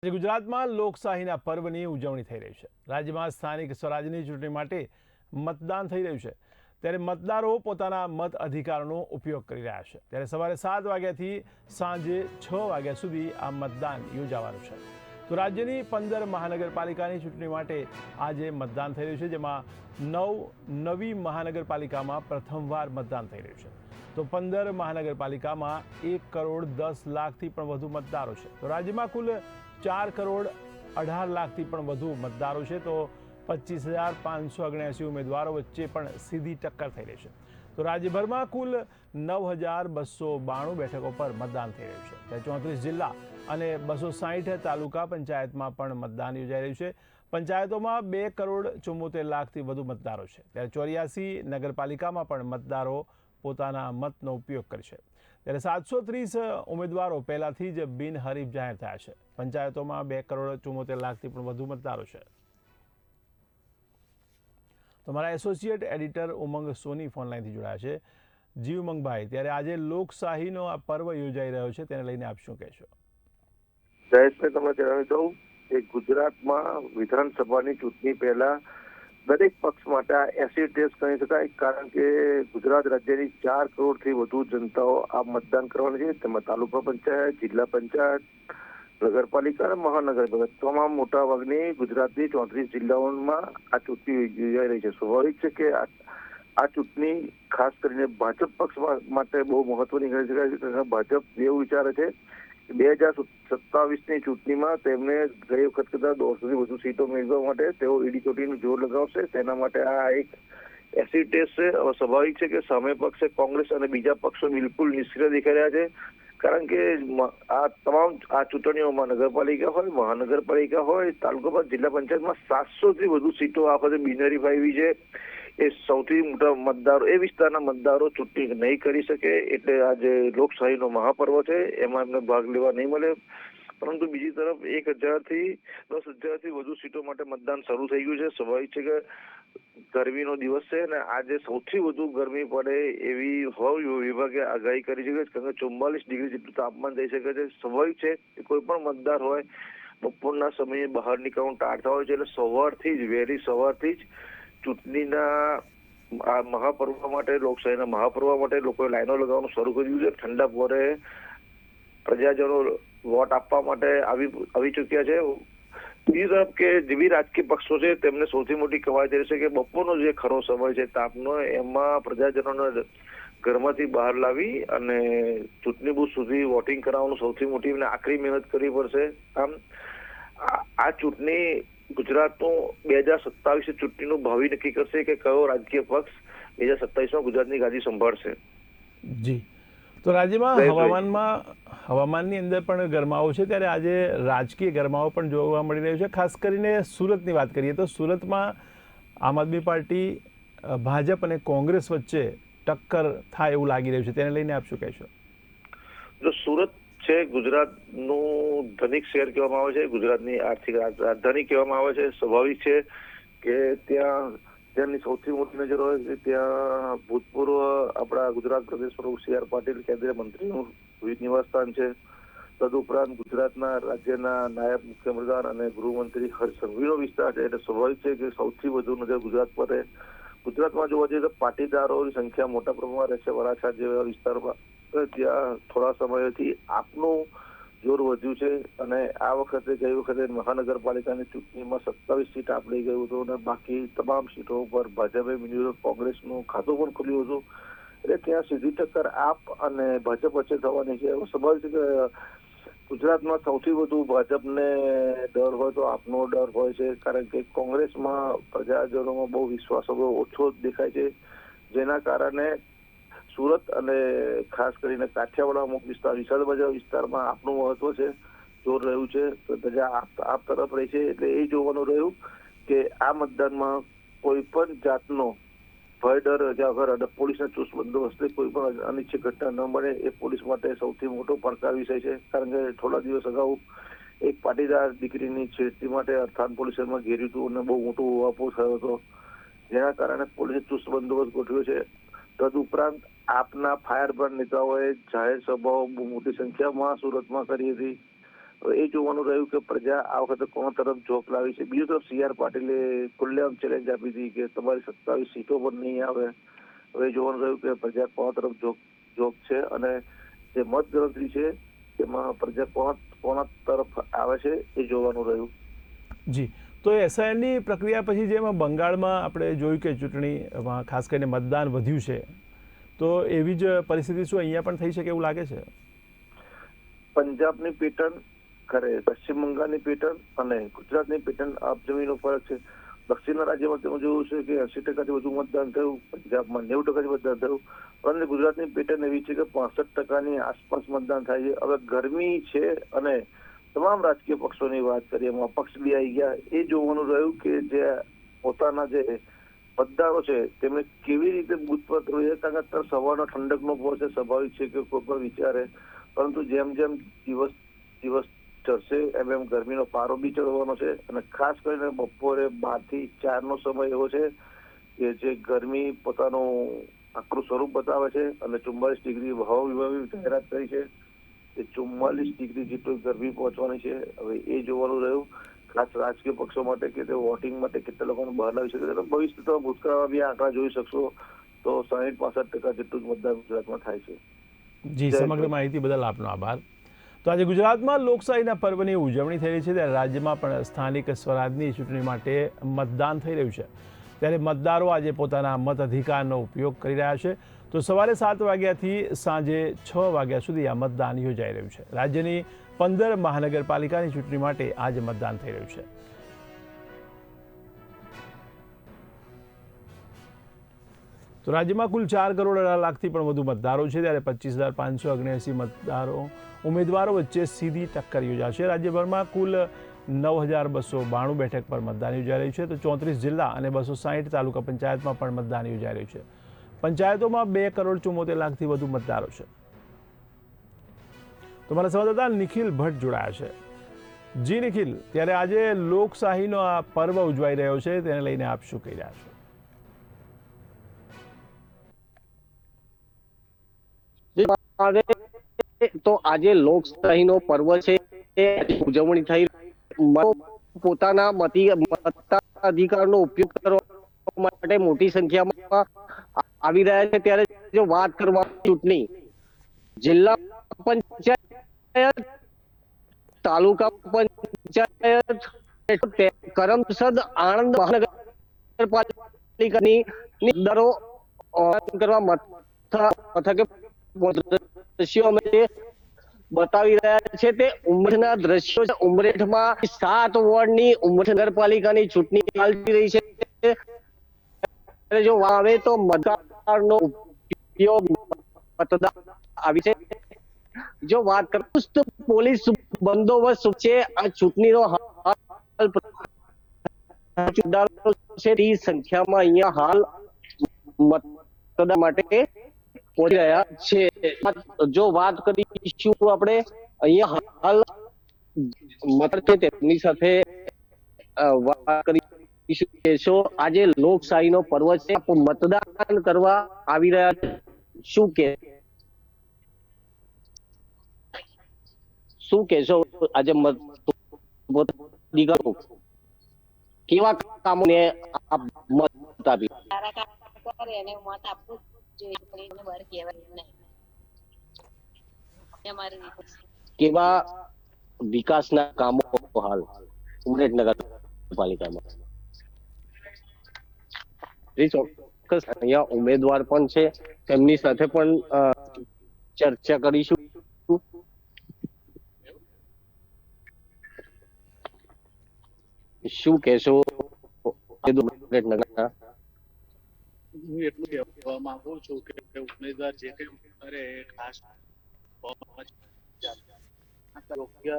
ગુજરાતમાં લોકશાહીના પર્વની ઉજવણી થઈ રહી છે। રાજ્યમાં સ્થાનિક સ્વરાજની ચૂંટણી માટે મતદાન થઈ રહ્યું છે, ત્યારે મતદારો પોતાના મત અધિકારનો ઉપયોગ કરી રહ્યા છે। ત્યારે સવારે 7 વાગ્યાથી સાંજે 6 વાગ્યા સુધી આ મતદાન યોજાવાનું છે। તો રાજ્યની 15 મહાનગરપાલિકાની ચૂંટણી માટે આજે મતદાન થઈ રહ્યું છે, જેમાં 9 નવી મહાનગરપાલિકામાં પ્રથમવાર મતદાન થઈ રહ્યું છે। તો 15 મહાનગરપાલિકામાં 1 કરોડ 10 લાખથી પણ વધુ મતદારો છે। તો રાજ્યમાં કુલ 4 કરોડ 18 લાખથી પણ વધુ મતદારો છે। તો 25,579 ઉમેદવારો વચ્ચે પણ સીધી ટક્કર થઈ રહી છે। તો રાજ્યભરમાં કુલ 9,292 બેઠકો પર મતદાન થઈ રહ્યું છે। ત્યારે 34 જિલ્લા અને 260 તાલુકા પંચાયતમાં પણ મતદાન યોજાઈ રહ્યું છે। પંચાયતોમાં 2 કરોડ 74 લાખથી વધુ મતદારો છે। ત્યારે 84 નગરપાલિકામાં પણ મતદારો પોતાના મતનો ઉપયોગ કરશે। ત્યારે 730 ઉમેદવારો પહેલાથી જ બિનહરીફ જાહેર થયા છે। પંચાયતોમાં 2 કરોડ 74 લાખથી પણ વધુ મતદારો છે। તો મારા એસોસિએટ એડિટર ઉમંગ સોની ફોનલાઈનથી જોડાયા છે। જી ઉમંગભાઈ, ત્યારે આજે લોકશાહીનો આ પર્વ યોજાઈ રહ્યો છે, તેને લઈને આપ શું કહેશો? જયેશભાઈ, તમને જણાવી દઉં કે ગુજરાતમાં વિધાનસભાની ચૂંટણી પહેલા દરેક પક્ષ માટે આ એસિડ ટેસ્ટ કહી શકાય, કારણ કે ગુજરાત રાજ્યની 4 કરોડથી વધુ જનતાઓ આ મતદાન કરવાની છે। તેમાં તાલુકા પંચાયત, જિલ્લા પંચાયત, નગરપાલિકા અને મહાનગરપાલિકા તમામ મોટાભાગની ગુજરાતની 34 જિલ્લાઓમાં આ ચૂંટણી યોજાઈ રહી છે। સ્વાભાવિક છે કે આ ચૂંટણી ખાસ કરીને ભાજપ પક્ષ માટે બહુ મહત્વની ગણી શકાય। ભાજપ એવું વિચારે છે 2027ની ચૂંટણીમાં તેમને ગઈ વખત કરતા 150થી વધુ સીટો મેળવવા માટે તેઓ ઈડી ચોટીનું જોર લગાવશે। તેના માટે આ એક એસિડ ટેસ્ટ છે। હવે સ્વાભાવિક છે કે સામે પક્ષે કોંગ્રેસ અને બીજા પક્ષો બિલકુલ નિષ્ક્રિય દેખાઈ રહ્યા છે, કારણ કે આ તમામ આ ચૂંટણીઓમાં નગરપાલિકા હોય, મહાનગરપાલિકા હોય, તાલુકા જિલ્લા પંચાયતમાં 700થી વધુ સીટો આ વખતે બિનહરીફ આવી છે। એ સૌથી મોટા મતદારો એ વિસ્તારના મતદારો ચૂંટણી નહીં કરી શકે, એટલે આજે લોકશાહીનો મહાપર્વ છે, એમાં એમને ભાગ લેવા નહીં મળે। પરંતુ બીજી તરફ 1,000થી 10,000થી વધુ સીટો માટે મતદાન શરૂ થઈ ગયું છે। સ્વાભાવિક છે કે ગરમીનો દિવસ છે અને આજે સૌથી વધુ ગરમી પડે એવી હવામાન વિભાગે આગાહી કરી છે, કારણ કે 44 ડિગ્રી જેટલું તાપમાન થઈ શકે છે। સ્વાભાવિક છે કે કોઈ પણ મતદાર હોય બપોરના સમયે બહાર નીકળવાનું ટાળતા હોય છે, એટલે સવારથી જ વહેલી સવારથી જ ચૂંટણીના આ મહાપર્વ માટે, લોકશાહીના મહાપર્વ માટે લોકોએ લાઈનો લગાવવાનું શરૂ કર્યું છે। ઠંડા પોરે પ્રજાજનો વોટ આપવા માટે આવી ચૂક્યા છે। બીજી તરફ કે જેવી રાજકીય પક્ષો છે તેમને સૌથી મોટી કવાયત રહેશે કે બપોરનો જે ખરો સમય છે તાપનો, એમાં પ્રજાજનોને ઘરમાંથી બહાર લાવી અને ચૂંટણી બૂથ સુધી વોટિંગ કરાવવાનું સૌથી મોટી અને આકરી મહેનત કરવી પડશે। આમ આ ચૂંટણી ગુજરાતનું 2027 ચૂંટણીનું ભાવિ નક્કી કરશે કે કયો રાજકીય પક્ષ 2027માં ગુજરાતની ગાદી સંભાળશે। જી, તો રાજ્યમાં હવામાનની અંદર પણ ગરમાવો છે, ત્યારે આજે રાજકીય ગરમાવો પણ જોવા મળી રહ્યો છે। ખાસ કરીને સુરતની વાત કરીએ તો સુરતમાં આમ આદમી પાર્ટી, ભાજપ અને કોંગ્રેસ વચ્ચે ટક્કર થાય એવું લાગી રહ્યું છે, તેને લઈને આપ શું કહેશો? જો સુરત છે ગુજરાતનું ધનિક શહેર કહેવામાં આવે છે, ગુજરાતની આર્થિક રાજધાની કહેવામાં આવે છે। સ્વાભાવિક છે કે ત્યાંની સૌથી મોટી નજર હોય છે ત્યાં ભૂતપૂર્વ આપણા ગુજરાત પ્રદેશ પ્રમુખ સી આર પાટીલ કેન્દ્રીય મંત્રીનું નિવાસસ્થાન છે। તદુપરાંત ગુજરાતના રાજ્યના નાયબ મુખ્યપ્રધાન અને ગૃહમંત્રી હર્ષ સંઘવીનો વિસ્તાર છે, એટલે સ્વાભાવિક છે કે સૌથી વધુ નજર ગુજરાત પર રહે। ગુજરાતમાં જોવા જઈએ તો પાટીદારોની સંખ્યા મોટા પ્રમાણમાં રહેશે। વરાછા જેવા વિસ્તારમાં ત્યાં થોડા સમયથી આપનું જોર વધ્યું છે અને આ વખતે ગઈ વખતે મહાનગરપાલિકાની ચૂંટણીમાં 27 સીટ આપ લઈ ગયું હતું અને બાકી તમામ સીટો પર ભાજપે કોંગ્રેસનું ખાતું પણ ખુલ્યું હતું, એટલે ત્યાં સીધી ટક્કર આપ અને ભાજપ વચ્ચે થવાની છે। સ્વાભાવિક છે કે ગુજરાતમાં સૌથી વધુ ભાજપને ડર હોય તો આપનો ડર હોય છે, કારણ કે કોંગ્રેસમાં પ્રજાજનોમાં બહુ વિશ્વાસ ઓછો દેખાય છે, જેના કારણે સુરત અને ખાસ કરીને કાઠિયાવાડ અમુક વિસ્તાર, વિશાળ બજાર વિસ્તારમાં આપનું મહત્વ છે, જોર રહ્યું છે, તો પ્રજા આપ તરફ રહી છે। એટલે એ જોવાનું રહ્યું કે આ મતદાનમાં કોઈ પણ જાતનો ભય ડર વગર પોલીસના ચુસ્ત બંદોબસ્તે કોઈ પણ અનિચ્છિત ઘટના ન બને એ પોલીસ માટે સૌથી મોટો પડકાર વિષય છે, કારણ કે થોડા દિવસ અગાઉ એક પાટીદાર દીકરીની છેડતી માટે અરથાણ પોલીસ સ્ટેશનમાં ઘેર્યું હતું અને બહુ મોટો ઉહાપોહ થયો હતો, જેના કારણે પોલીસે ચુસ્ત બંદોબસ્ત ગોઠવ્યો છે। તદુપરાંત આપના ફાયર બ્રાન્ડ નેતાઓએ જાહેર સભાઓ બહુ મોટી સંખ્યામાં સુરતમાં કરી હતી, હવે એ જોવાનું રહ્યું કે પ્રજા આ વખતે કોણ તરફ ઝોક લાવી છે. બીજી તરફ CR પાટીલે ખુલ્લેઆમ ચેલેન્જ આપી હતી કે તમારી 27 સીટો પણ નહીં આવે. હવે જોવાનું રહ્યું કે પ્રજા કોણ તરફ ઝોક છે અને જે મતગણતરી છે તેમાં પ્રજા કોના તરફ આવે છે એ જોવાનું રહ્યું. જી, તો SIRની પ્રક્રિયા પછી જેમાં બંગાળમાં આપણે જોયું કે ચૂંટણીમાં ખાસ કરીને મતદાન વધ્યું છે, તો એવી જ પરિસ્થિતિ શું અહીંયા પણ થઈ શકે એવું લાગે છે? પંજાબની પેટર્ન, પશ્ચિમ બંગાળની પેટર્ન અને ગુજરાતની પેટર્ન આપ જમીનનો ફરક છે. દક્ષિણના રાજ્યમાં તેમાં જોયું છે કે 80% વધુ મતદાન થયું, પંજાબમાં 90% મતદાન થયું, પરંતુ ગુજરાતની પેટર્ન એવી છે કે 65% આસપાસ મતદાન થાય છે. હવે ગરમી છે અને તમામ રાજકીય પક્ષોની વાત કરીએ, એમાં અપક્ષ બી આવી ગયા. એ જોવાનું રહ્યું કે જે પોતાના જે મતદારો છે તેમને કેવી રીતે બૂથ પર કરવું છે. કારણ કે અત્યારે સવારનો ઠંડકનો પહોર છે, સ્વાભાવિક છે કે કોઈ પણ વિચારે, પરંતુ જેમ જેમ દિવસ ચડશે એમ ગરમીનો પારો બી ચડવાનો છે. અને ખાસ કરીને બપોરે 12 થી 4 નો સમય એવો છે કે જે ગરમી પોતાનું આકરું સ્વરૂપ બતાવે છે અને 44 ડિગ્રી હવા વિભાગે જાહેરાત કરી છે કે 44 ડિગ્રી જેટલી ગરમી પહોંચવાની છે. હવે એ જોવાનું રહ્યું ખાસ રાજકીય પક્ષો માટે કે તે વોટિંગ માટે કેટલા લોકોને બહાર લાવી શકે. ભવિષ્યમાં ભૂતકાળમાં બી આંકડા જોઈ શકશો તો 60-65% જેટલું જ મતદાન ગુજરાતમાં થાય છે. જી, સમગ્ર માહિતી બદલ આપનો આભાર. તો આજે ગુજરાતમાં લોકશાહીના પર્વની ઉજવણી થઈ રહી છે, ત્યારે રાજ્યમાં પણ સ્થાનિક સ્વરાજની ચૂંટણી માટે મતદાન થઈ રહ્યું છે. ત્યારે મતદારો આજે પોતાના મતાધિકારનો ઉપયોગ કરી રહ્યા છે. તો સવારે 7 વાગ્યાથી સાંજે 6 વાગ્યા સુધી આ મતદાન યોજાઈ રહ્યું છે. રાજ્યની 15 મહાનગરપાલિકાની ચૂંટણી માટે આજે મતદાન થઈ રહ્યું છે. તો રાજ્યમાં કુલ 4,18,00,000થી પણ વધુ મતદારો છે, ત્યારે 25,579 ઉમેદવારો વચ્ચે સીધી ટક્કર યોજાશે. રાજ્યભરમાં કુલ 9,292 બેઠક પર મતદાન યોજાઈ રહ્યું છે. તો 34 જિલ્લા અને 260 તાલુકા પંચાયતમાં પણ મતદાન યોજાઈ રહ્યું છે. પંચાયતોમાં 2,74,00,000થી વધુ મતદારો છે. તો મારા સંવાદદાતા નિખિલ ભટ્ટ જોડાયા છે. જી નિખિલ, ત્યારે આજે લોકશાહીનો આ પર્વ ઉજવાઈ રહ્યો છે, તેને લઈને આપ શું કહી રહ્યા છો? તો આજે લોકશાહીનો પર્વ છે, ઉજવણી થઈ પોતાના મતાધિકારનો ઉપયોગ કરવા માટે મોટી સંખ્યામાં આવી રહ્યા છે. ત્યારે જો વાત કરવા ચૂંટણી જિલ્લા પંચાયત, તાલુકા પંચાયત, કરમસદ, આણંદ મહાનગરપાલિકાની દરો કરવા મથકે દ્રશ્યો અમે બતાવી રહ્યા છે તે ઉમરેઠના દ્રશ્યો છે. ઉમરેઠમાં 7 વોર્ડની ઉમરેઠ નગરપાલિકાની ચૂંટણી ચાલી રહી છે. જો આવે તો મતદારનો ઉપયોગ મતદાર આવી છે. જો વાત કરું પોલીસ બંદોબસ્ત છે આ ચૂંટણીનો હાલ છે સંખ્યામાં અહીંયા હાલ મતદાન માટે પહોંચી રહ્યા છે. જો વાત કરીશું આપણે અહીંયા હાલ મતદાર છે તેમની સાથે વાત કરીશું. આજે લોકશાહીનો પર્વ છે, મતદાન કરવા આવી રહ્યા છે. શું કહેશો આજે કેવા કામોને આપ મત આપી? કેવા વિકાસના કામો હાલ ઉમરેઠ નગરપાલિકામાં? ચોક્કસ અહીંયા ઉમેદવાર પણ છે, તેમની સાથે પણ ચર્ચા કરીશું. શું કહેશો? હું એટલું કહેવા માંગુ છું કે ઉમેદવાર જે કંઈ કરે એ ખાસ યોગ્ય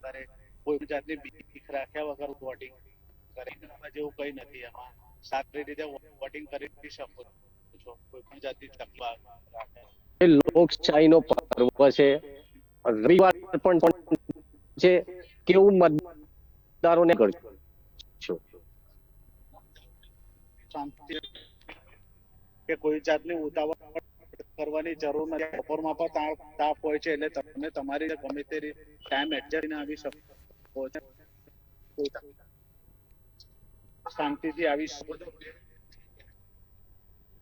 કરે, કોઈ જાતની બીક રાખ્યા વગર વોટિંગ કરે જેવું કઈ નથી. એમાં સારી રીતે વોટિંગ કરી શકો છો, કોઈ પણ જાતની તકલીફ રાખે. લોકશાહીનો પર્વ છે, રવિવાર પણ છે, કેવું મતદારોને કરશો? શાંતિ કે કોઈ જાતની ઉતાવળ કરવાની જરૂર નથી. બપોરમાં પણ તાપ હોય છે એટલે તમે તમારી ગમે તે ટાઈમ એડજસ્ટ કરીને આવી શકો છો. શાંતિથી આવી શકો છો.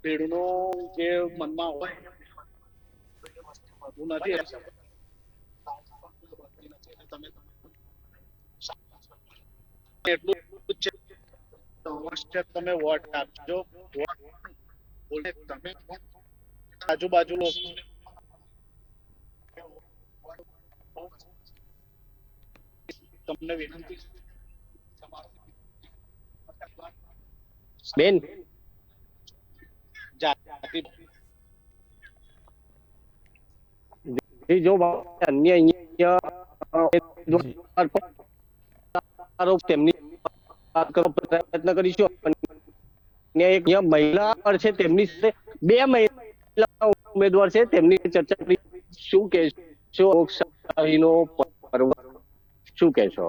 ભીડનું જે મનમાં હોય વધુ નથી તમે એટલું જ છે. અવશ્ય તમે વોટ આપજો. તમે આજુબાજુ તમને વિનંતી બેન જાતિ જો અન્ય અહીંયા તેમની વાત કરવાનો પ્રયત્ન કરીશું. અને એક અહીંયા મહિલા પર છે તેમની સાથે 2 મહિલા ઉમેદવાર છે તેમની ચર્ચા કરી. શું કહેશો લોકશાહીનો પર્વ શું કહેશો?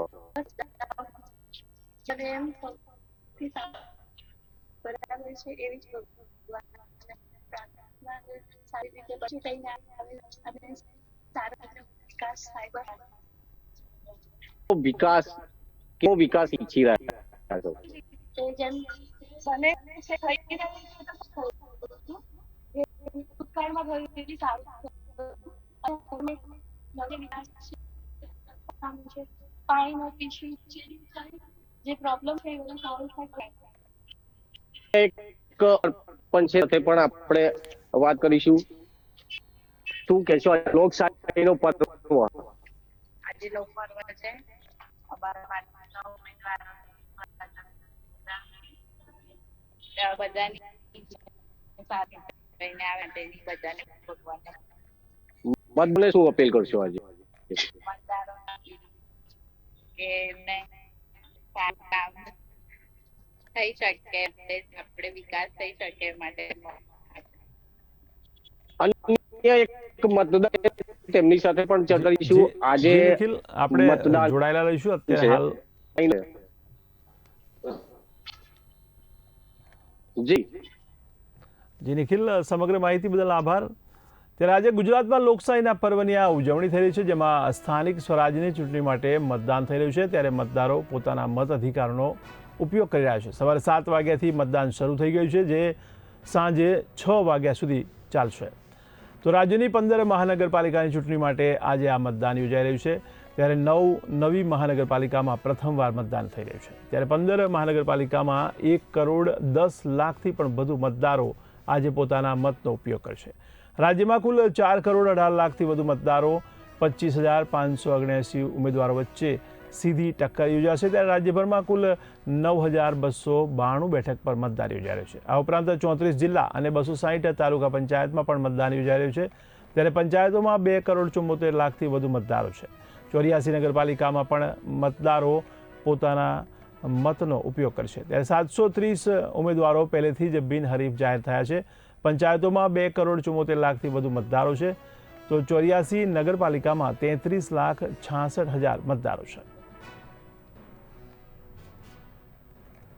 બરાબર છે એવી જ પ્રાર્થના સારી રીતે પછી થઈને આવે અને સારો વિકાસ થાય. વિકાસ કેવો વિકાસ ઈચ્છી રહ્યા છો? તો જેમ બને છે થઈ રહ્યું છે ભૂતકાળમાં થયું એટલી સારું વિકાસ છે. પાણીનો ઇસ્યુ જે પ્રોબ્લેમ છે એ સોલ્વ થાય. એક પણ છે તે પણ આપણે વાત કરીશું. શું કહેશો લોકશાહીનો પર્વ? આજે લોકપર્વ છે. અમારા પાર્ટીના ઉમેદવારો બધાની સાથે લઈને આવે તેની બધાને ભગવાનને મતદારોને શું અપીલ કરશો આજે? મતદારો કે એમને સારું કામ થઈ શકે, આપણે વિકાસ થઈ શકે માટે અન્ય એક મતદાર તેમની સાથે પણ ચર્ચા કરીશું. આજે નિખિલ આપણે જોડાયેલા રહીશું અત્યારે હાલ. જી નિખિલ, સમગ્ર માહિતી બદલ આભાર. ત્યારે આજે ગુજરાતમાં લોકશાહીના પર્વની આ ઉજવણી થઈ રહી છે, જેમાં સ્થાનિક સ્વરાજ્યની ચૂંટણી માટે મતદાન થઈ રહ્યું છે. ત્યારે મતદારો પોતાના મત અધિકારનો ઉપયોગ કરી રહ્યા છે. સવારે 7 વાગ્યાથી મતદાન શરૂ થઈ ગયું છે, જે સાંજે 6 વાગ્યા સુધી ચાલશે. તો રાજ્યની 15 મહાનગરપાલિકાની ચૂંટણી માટે આજે આ મતદાન યોજાઈ રહ્યું છે. ત્યારે નવી મહાનગરપાલિકામાં પ્રથમવાર મતદાન થઈ રહ્યું છે. ત્યારે 15 મહાનગરપાલિકામાં 1,10,00,000થી પણ વધુ મતદારો આજે પોતાના મતનો ઉપયોગ કરશે. રાજ્યમાં કુલ 4,18,00,000થી વધુ મતદારો 25,579 ઉમેદવારો વચ્ચે સીધી ટક્કર યોજાશે. ત્યારે રાજ્યભરમાં કુલ 9,292 બેઠક પર મતદાન યોજાઈ રહ્યું છે. આ ઉપરાંત 34 જિલ્લા અને 260 તાલુકા પંચાયતમાં પણ મતદાન યોજાઈ રહ્યું છે. ત્યારે પંચાયતોમાં 2,74,00,000થી વધુ મતદારો છે. 84 નગરપાલિકામાં પણ મતદારો પોતાના મતનો ઉપયોગ કરશે. ત્યારે 730 ઉમેદવારો પહેલેથી જ બિનહરીફ જાહેર થયા છે. પંચાયતોમાં 2,74,00,000થી વધુ મતદારો છે. તો 84 નગરપાલિકામાં 33,66,000 મતદારો છે.